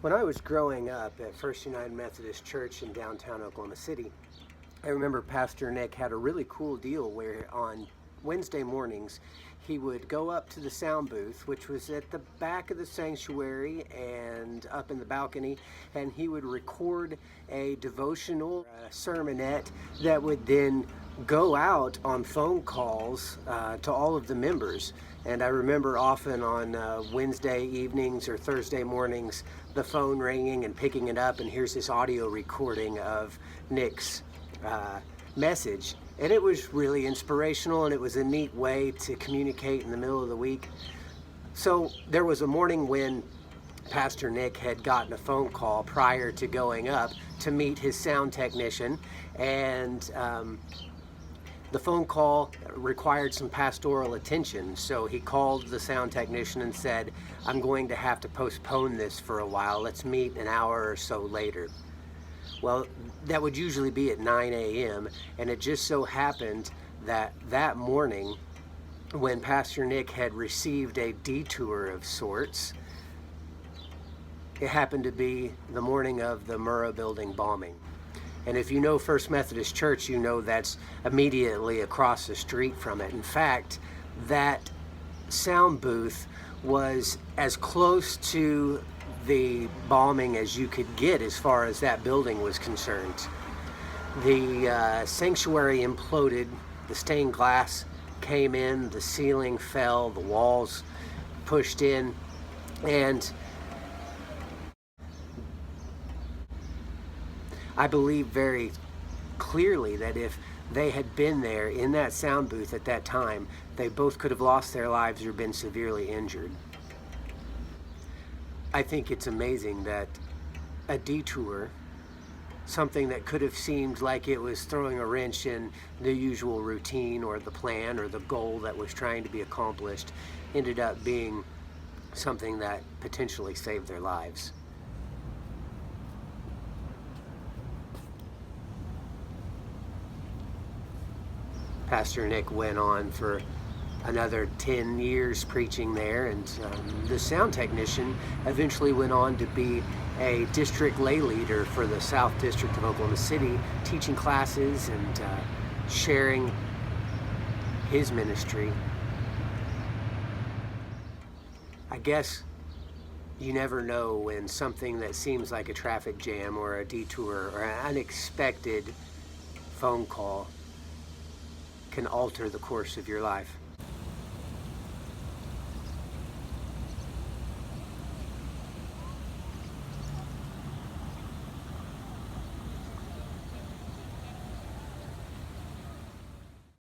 When I was growing up at First United Methodist Church in downtown Oklahoma City, I remember Pastor Nick had a really cool deal where on Wednesday mornings he would go up to the sound booth, which was at the back of the sanctuary and up in the balcony, and he would record a devotional sermonette that would then go out on phone calls to all of the members. And I remember often on Wednesday evenings or Thursday mornings, the phone ringing and picking it up, and here's this audio recording of Nick's message. And it was really inspirational, and it was a neat way to communicate in the middle of the week. So there was a morning when Pastor Nick had gotten a phone call prior to going up to meet his sound technician, and the phone call required some pastoral attention, so he called the sound technician and said, "I'm going to have to postpone this for a while. Let's meet an hour or so later." Well, that would usually be at 9 a.m., and it just so happened that that morning, when Pastor Nick had received a detour of sorts, it happened to be the morning of the Murrah building bombing. And if you know First Methodist Church, you know that's immediately across the street from it. In fact, that sound booth was as close to the bombing as you could get as far as that building was concerned. The sanctuary imploded, the stained glass came in, the ceiling fell, the walls pushed in, and I believe very clearly that if they had been there in that sound booth at that time, they both could have lost their lives or been severely injured. I think it's amazing that a detour, something that could have seemed like it was throwing a wrench in the usual routine or the plan or the goal that was trying to be accomplished, ended up being something that potentially saved their lives. Pastor Nick went on for another 10 years preaching there, and the sound technician eventually went on to be a district lay leader for the South District of Oklahoma City, teaching classes and sharing his ministry. I guess you never know when something that seems like a traffic jam or a detour or an unexpected phone call can alter the course of your life.